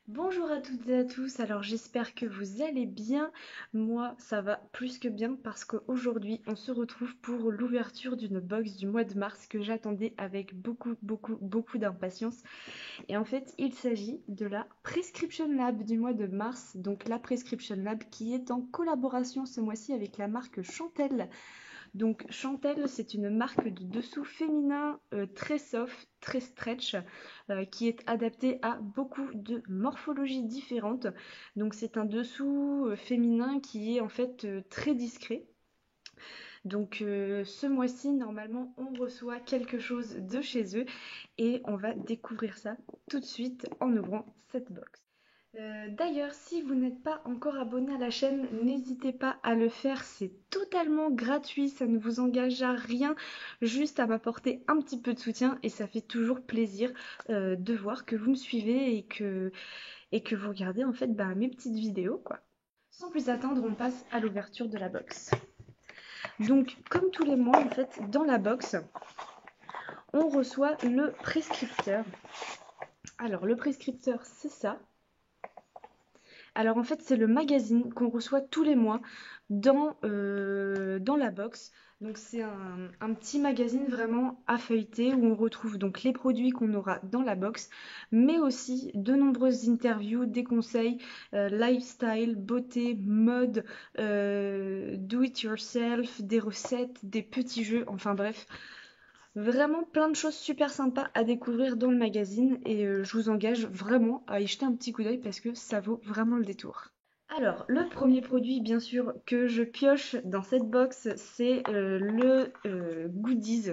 Bonjour à toutes et à tous, alors j'espère que vous allez bien. Moi ça va plus que bien parce qu'aujourd'hui on se retrouve pour l'ouverture d'une box du mois de mars que j'attendais avec beaucoup d'impatience. Et en fait il s'agit de la Prescription Lab du mois de mars, donc la Prescription Lab qui est en collaboration ce mois-ci avec la marque Chantel. Donc Chantel, c'est une marque de dessous féminin très soft, très stretch, qui est adapté à beaucoup de morphologies différentes. Donc c'est un dessous féminin qui est en fait très discret. Donc ce mois-ci, normalement, on reçoit quelque chose de chez eux et on va découvrir ça tout de suite en ouvrant cette box. D'ailleurs, si vous n'êtes pas encore abonné à la chaîne, n'hésitez pas à le faire, c'est totalement gratuit, ça ne vous engage à rien, juste à m'apporter un petit peu de soutien et ça fait toujours plaisir de voir que vous me suivez et que vous regardez en fait mes petites vidéos quoi. Sans plus attendre, on passe à l'ouverture de la box. Donc, comme tous les mois en fait, dans la box, on reçoit le prescripteur. Alors, le prescripteur, c'est ça. Alors en fait, c'est le magazine qu'on reçoit tous les mois dans la box. Donc c'est un petit magazine vraiment à feuilleter où on retrouve donc les produits qu'on aura dans la box, mais aussi de nombreuses interviews, des conseils, lifestyle, beauté, mode, do it yourself, des recettes, des petits jeux, enfin bref. Vraiment plein de choses super sympas à découvrir dans le magazine et je vous engage vraiment à y jeter un petit coup d'œil parce que ça vaut vraiment le détour. Alors, le premier produit, bien sûr, que je pioche dans cette box, c'est le goodies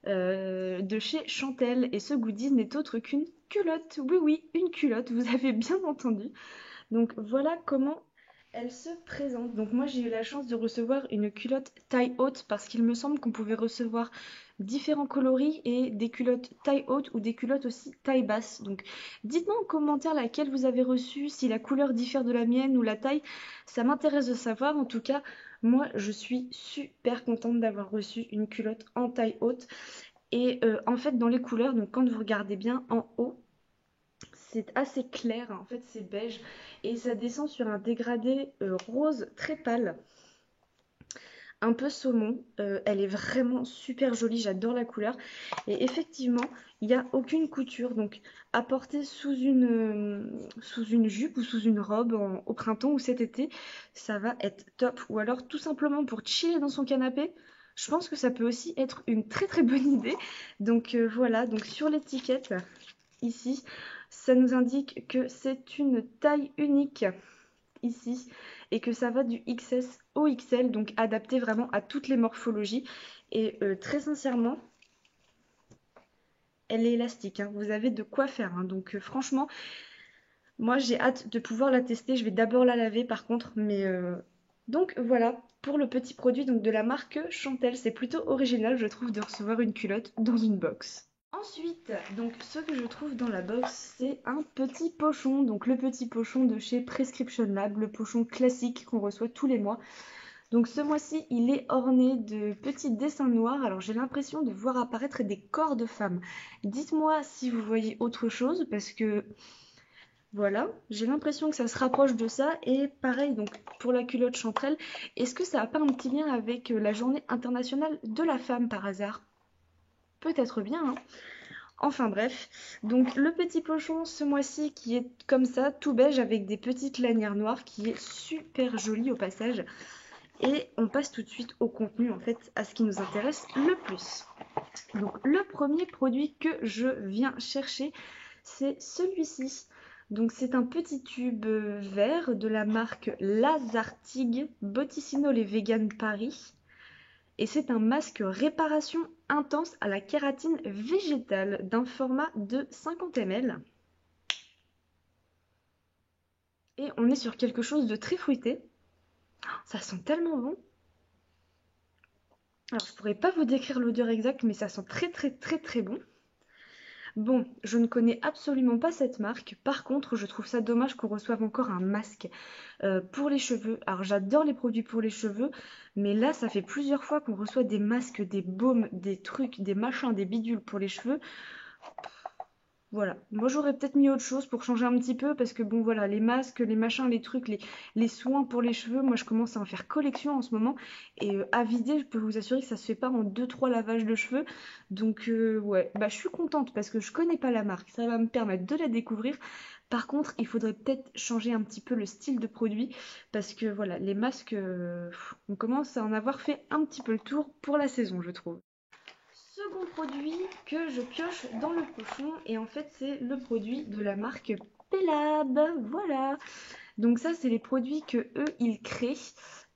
de chez Chantel. Et ce goodies n'est autre qu'une culotte. Oui, oui, une culotte, vous avez bien entendu. Donc voilà comment elle se présente. Donc moi j'ai eu la chance de recevoir une culotte taille haute parce qu'il me semble qu'on pouvait recevoir différents coloris et des culottes taille haute ou des culottes aussi taille basse. Donc dites-moi en commentaire laquelle vous avez reçue, si la couleur diffère de la mienne ou la taille. Ça m'intéresse de savoir. En tout cas, moi je suis super contente d'avoir reçu une culotte en taille haute. Et en fait dans les couleurs, donc quand vous regardez bien en haut, c'est assez clair, en fait c'est beige et ça descend sur un dégradé rose très pâle, un peu saumon. Elle est vraiment super jolie, j'adore la couleur. Et effectivement, il n'y a aucune couture, donc à porter sous une jupe ou sous une robe au printemps ou cet été, ça va être top. Ou alors tout simplement pour chiller dans son canapé. Je pense que ça peut aussi être une très bonne idée. Donc voilà, donc sur l'étiquette, ici, ça nous indique que c'est une taille unique ici et que ça va du XS au XL, donc adapté vraiment à toutes les morphologies. Et très sincèrement, elle est élastique, hein. Vous avez de quoi faire, hein. Donc franchement, moi j'ai hâte de pouvoir la tester. Je vais d'abord la laver par contre, mais donc voilà pour le petit produit donc de la marque Chantel. C'est plutôt original, je trouve, de recevoir une culotte dans une box. Ensuite, donc ce que je trouve dans la box, c'est un petit pochon. Donc le petit pochon de chez Prescription Lab, le pochon classique qu'on reçoit tous les mois. Donc ce mois-ci, il est orné de petits dessins noirs. Alors j'ai l'impression de voir apparaître des corps de femmes. Dites-moi si vous voyez autre chose parce que voilà, j'ai l'impression que ça se rapproche de ça. Et pareil, donc pour la culotte Chanterelle, est-ce que ça n'a pas un petit lien avec la journée internationale de la femme par hasard? Peut-être bien, hein. Enfin bref, donc le petit pochon ce mois-ci qui est comme ça, tout beige avec des petites lanières noires, qui est super joli au passage. Et on passe tout de suite au contenu, en fait, à ce qui nous intéresse le plus. Donc le premier produit que je viens chercher, c'est celui-ci. Donc c'est un petit tube vert de la marque Lazartigue Botticino les Vegan Paris. Et c'est un masque réparation intense à la kératine végétale d'un format de 50 ml. Et on est sur quelque chose de très fruité. Ça sent tellement bon. Alors je pourrais pas vous décrire l'odeur exacte, mais ça sent très bon. Bon, je ne connais absolument pas cette marque. Par contre, je trouve ça dommage qu'on reçoive encore un masque pour les cheveux. Alors j'adore les produits pour les cheveux, mais là ça fait plusieurs fois qu'on reçoit des masques, des baumes, des trucs, des machins, des bidules pour les cheveux. Voilà. Moi, j'aurais peut-être mis autre chose pour changer un petit peu parce que bon, voilà, les masques, les machins, les trucs, les soins pour les cheveux, moi, je commence à en faire collection en ce moment. Et à vider, je peux vous assurer que ça se fait pas en deux trois lavages de cheveux. Donc, ouais, bah, je suis contente parce que je connais pas la marque. Ça va me permettre de la découvrir. Par contre, il faudrait peut-être changer un petit peu le style de produit parce que voilà, les masques, on commence à en avoir fait un petit peu le tour pour la saison, je trouve. Second produit que je pioche dans le pochon et en fait c'est le produit de la marque Pelab, voilà. Donc ça c'est les produits que eux ils créent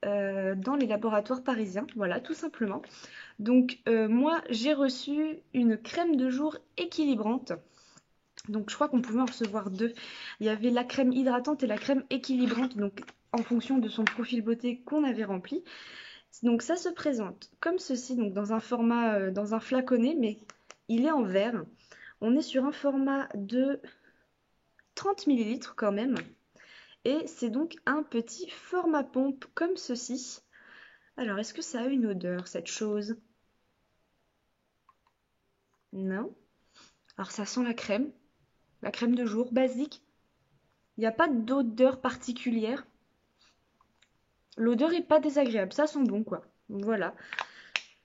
dans les laboratoires parisiens, voilà tout simplement. Donc moi j'ai reçu une crème de jour équilibrante. Donc je crois qu'on pouvait en recevoir deux. Il y avait la crème hydratante et la crème équilibrante, donc en fonction de son profil beauté qu'on avait rempli. Donc ça se présente comme ceci, donc dans un format, dans un flaconnet, mais il est en verre. On est sur un format de 30 millilitres quand même. Et c'est donc un petit format pompe comme ceci. Alors, est-ce que ça a une odeur, cette chose? Non. Alors, ça sent la crème de jour, basique. Il n'y a pas d'odeur particulière. L'odeur est pas désagréable, ça sent bon quoi. Voilà.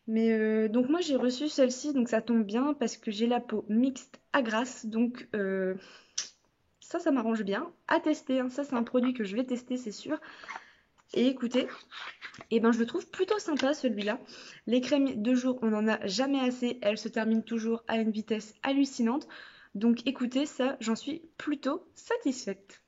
Mais donc moi j'ai reçu celle-ci, donc ça tombe bien parce que j'ai la peau mixte à grasse, donc ça m'arrange bien. À tester, hein. Ça c'est un produit que je vais tester, c'est sûr. Et écoutez, eh ben, je le trouve plutôt sympa celui-là. Les crèmes de jour, on n'en a jamais assez, elles se terminent toujours à une vitesse hallucinante. Donc écoutez, ça j'en suis plutôt satisfaite.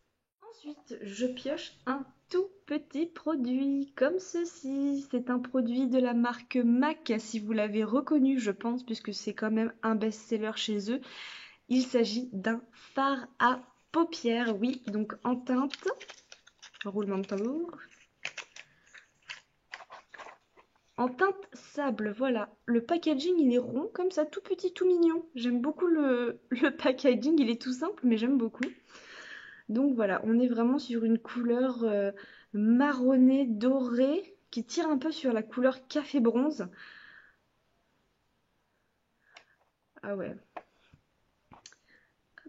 Ensuite, je pioche un tout petit produit comme ceci. C'est un produit de la marque MAC, si vous l'avez reconnu, je pense, puisque c'est quand même un best-seller chez eux. Il s'agit d'un fard à paupières, oui, donc en teinte. Roulement de tambour. En teinte sable, voilà. Le packaging, il est rond, comme ça, tout petit, tout mignon. J'aime beaucoup le packaging, il est tout simple, mais j'aime beaucoup. Donc voilà, on est vraiment sur une couleur marronnée, dorée, qui tire un peu sur la couleur café bronze. Ah ouais,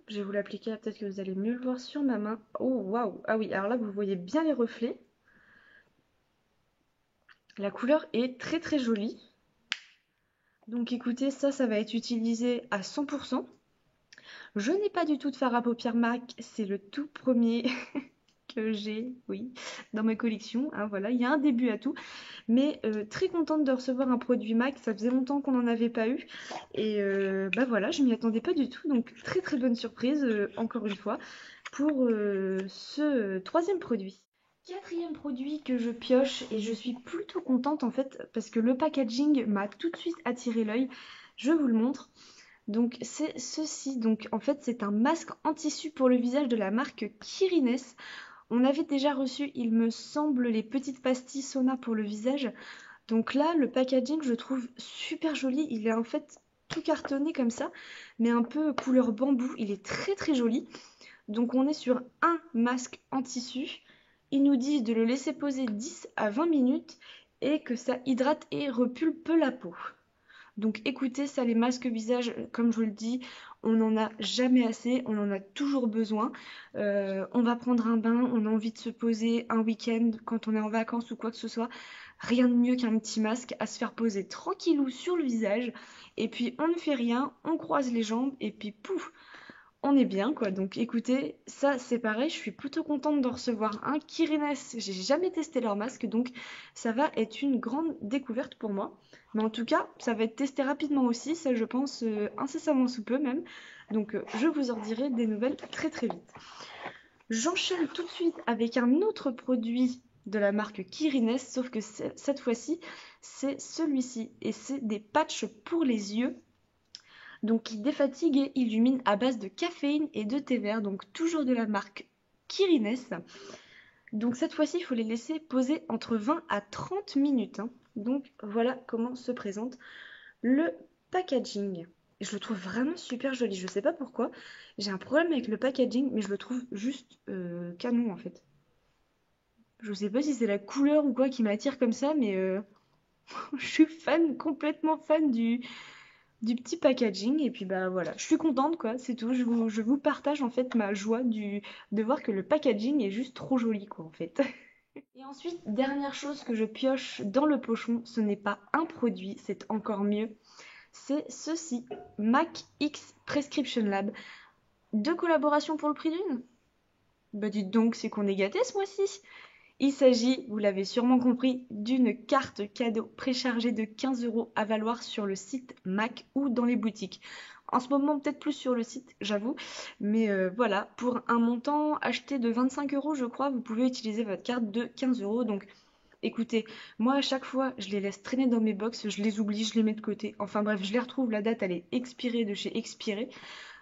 je vais vous l'appliquer, peut-être que vous allez mieux le voir sur ma main. Oh waouh, ah oui, alors là vous voyez bien les reflets. La couleur est très très jolie. Donc écoutez, ça va être utilisé à 100%. Je n'ai pas du tout de fard à paupières MAC, c'est le tout premier que j'ai, oui, dans ma collection, hein, voilà, il y a un début à tout. Mais très contente de recevoir un produit MAC, ça faisait longtemps qu'on n'en avait pas eu. Et bah voilà, je m'y attendais pas du tout, donc très très bonne surprise, encore une fois, pour ce troisième produit. Quatrième produit que je pioche et je suis plutôt contente en fait parce que le packaging m'a tout de suite attiré l'œil. Je vous le montre. Donc c'est ceci. Donc en fait c'est un masque en tissu pour le visage de la marque Kirines. On avait déjà reçu, il me semble, les petites pastilles Sona pour le visage. Donc là, le packaging, je trouve super joli. Il est en fait tout cartonné comme ça, mais un peu couleur bambou. Il est très très joli. Donc on est sur un masque en tissu. Ils nous disent de le laisser poser 10 à 20 minutes et que ça hydrate et repulpe la peau. Donc écoutez, ça, les masques visage, comme je vous le dis, on n'en a jamais assez, on en a toujours besoin. On va prendre un bain, on a envie de se poser un week-end quand on est en vacances ou quoi que ce soit. Rien de mieux qu'un petit masque à se faire poser tranquillou sur le visage. Et puis on ne fait rien, on croise les jambes et puis pouf, on est bien quoi. Donc écoutez, ça c'est pareil, je suis plutôt contente d'en recevoir un. Kirines, j'ai jamais testé leur masque, donc ça va être une grande découverte pour moi. Mais en tout cas, ça va être testé rapidement aussi, ça je pense incessamment sous peu même. Donc je vous en dirai des nouvelles très très vite. J'enchaîne tout de suite avec un autre produit de la marque Kirines, sauf que cette fois-ci, c'est celui-ci. Et c'est des patchs pour les yeux. Donc qui défatigue et illumine à base de caféine et de thé vert. Donc toujours de la marque Kirines. Donc cette fois-ci, il faut les laisser poser entre 20 à 30 minutes, hein. Donc voilà comment se présente le packaging. Et je le trouve vraiment super joli. Je sais pas pourquoi. J'ai un problème avec le packaging, mais je le trouve juste canon en fait. Je sais pas si c'est la couleur ou quoi qui m'attire comme ça, mais je suis fan, complètement fan du petit packaging. Et puis bah voilà, je suis contente quoi, c'est tout. Je vous partage en fait ma joie de voir que le packaging est juste trop joli quoi en fait. Et ensuite, dernière chose que je pioche dans le pochon, ce n'est pas un produit, c'est encore mieux. C'est ceci, Mac X Prescription Lab. Deux collaborations pour le prix d'une? Bah dites donc, c'est qu'on est gâté ce mois-ci. Il s'agit, vous l'avez sûrement compris, d'une carte cadeau préchargée de 15 € à valoir sur le site Mac ou dans les boutiques. En ce moment, peut-être plus sur le site, j'avoue. Mais voilà, pour un montant acheté de 25 € je crois, vous pouvez utiliser votre carte de 15 €. Donc écoutez, moi à chaque fois, je les laisse traîner dans mes box, je les oublie, je les mets de côté. Enfin bref, je les retrouve, la date elle est expirée de chez Expiré.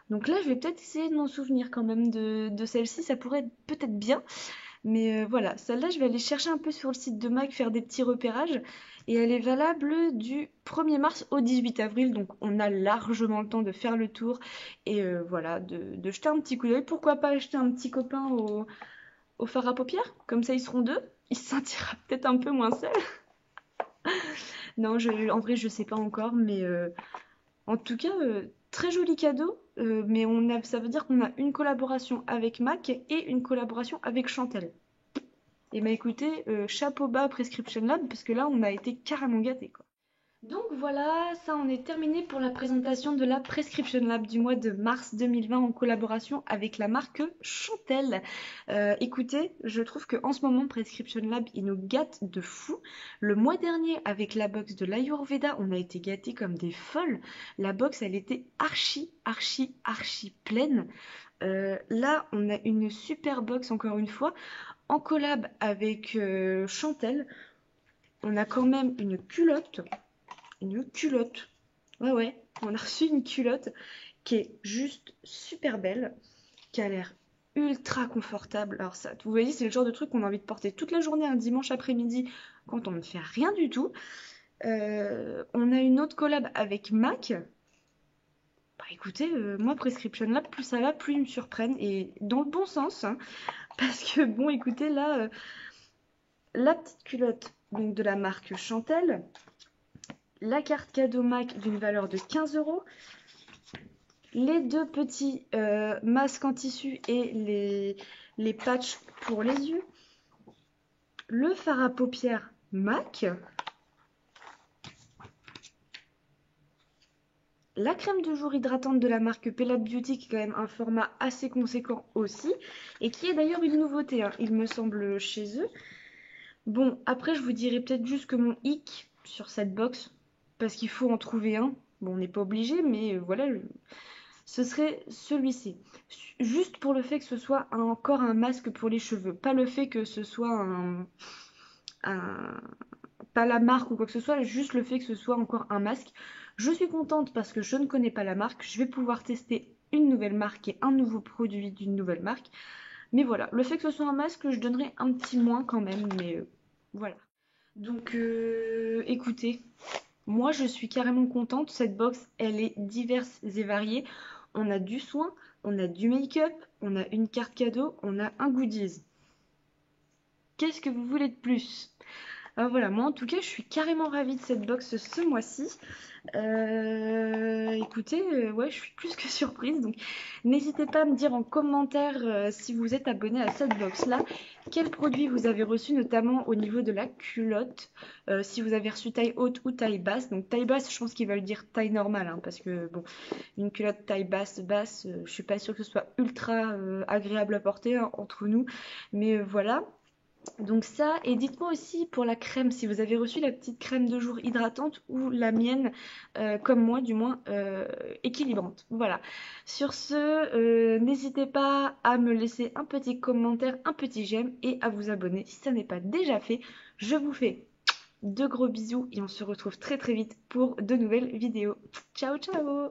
Donc là, je vais peut-être essayer de m'en souvenir quand même de celle-ci, ça pourrait être peut-être bien. Mais voilà, celle-là, je vais aller chercher un peu sur le site de Mac, faire des petits repérages. Et elle est valable du 1er mars au 18 avril, donc on a largement le temps de faire le tour et voilà, de jeter un petit coup d'œil. Pourquoi pas acheter un petit copain au fard à paupières? Comme ça, ils seront deux. Il se sentira peut-être un peu moins seul. Non, en vrai, je sais pas encore, mais en tout cas, très joli cadeau. Mais ça veut dire qu'on a une collaboration avec Mac et une collaboration avec Chantel. Et bah écoutez, chapeau bas Prescription Lab, parce que là, on a été carrément gâtés, quoi. Donc voilà, ça en est terminé pour la présentation de la Prescription Lab du mois de mars 2020 en collaboration avec la marque Chantel. Écoutez, je trouve qu'en ce moment, Prescription Lab, il nous gâte de fou. Le mois dernier, avec la box de l'Ayurveda, on a été gâtés comme des folles. La box, elle était archi pleine. Là, on a une super box, encore une fois, en collab avec Chantel. On a quand même une culotte. Une culotte. Ouais, ouais. On a reçu une culotte qui est juste super belle, qui a l'air ultra confortable. Alors ça, vous voyez, c'est le genre de truc qu'on a envie de porter toute la journée un dimanche après-midi quand on ne fait rien du tout. On a une autre collab avec Mac. Bah écoutez, moi Prescription Lab, plus ça va, plus ils me surprennent. Et dans le bon sens, hein, parce que bon, écoutez, là, la petite culotte donc de la marque Chantel, la carte cadeau Mac d'une valeur de 15 €, les deux petits masques en tissu et les patchs pour les yeux, le fard à paupières Mac, la crème de jour hydratante de la marque Pella Beauty, qui est quand même un format assez conséquent aussi, et qui est d'ailleurs une nouveauté, hein, il me semble, chez eux. Bon, après, je vous dirais peut-être juste que mon hic sur cette box, parce qu'il faut en trouver un, bon, on n'est pas obligé, mais voilà, ce serait celui-ci. Juste pour le fait que ce soit encore un masque pour les cheveux, pas le fait que ce soit un- pas la marque ou quoi que ce soit, juste le fait que ce soit encore un masque. Je suis contente parce que je ne connais pas la marque, je vais pouvoir tester une nouvelle marque et un nouveau produit d'une nouvelle marque. Mais voilà, le fait que ce soit un masque, je donnerais un petit moins quand même, mais voilà. Donc écoutez, moi je suis carrément contente. Cette box, elle est diverse et variée. On a du soin, on a du make-up, on a une carte cadeau, on a un goodies. Qu'est-ce que vous voulez de plus? Alors voilà, moi en tout cas, je suis carrément ravie de cette box ce mois-ci. Écoutez, ouais, je suis plus que surprise. Donc, n'hésitez pas à me dire en commentaire si vous êtes abonné à cette box-là, quels produits vous avez reçus, notamment au niveau de la culotte, si vous avez reçu taille haute ou taille basse. Donc, taille basse, je pense qu'ils veulent dire taille normale, hein, parce que bon, une culotte taille basse, je suis pas sûre que ce soit ultra agréable à porter hein, entre nous. Mais voilà. Donc ça, et dites-moi aussi pour la crème, si vous avez reçu la petite crème de jour hydratante ou la mienne, comme moi du moins, équilibrante. Voilà. Sur ce, n'hésitez pas à me laisser un petit commentaire, un petit j'aime et à vous abonner si ça n'est pas déjà fait. Je vous fais de gros bisous et on se retrouve très très vite pour de nouvelles vidéos. Ciao ciao!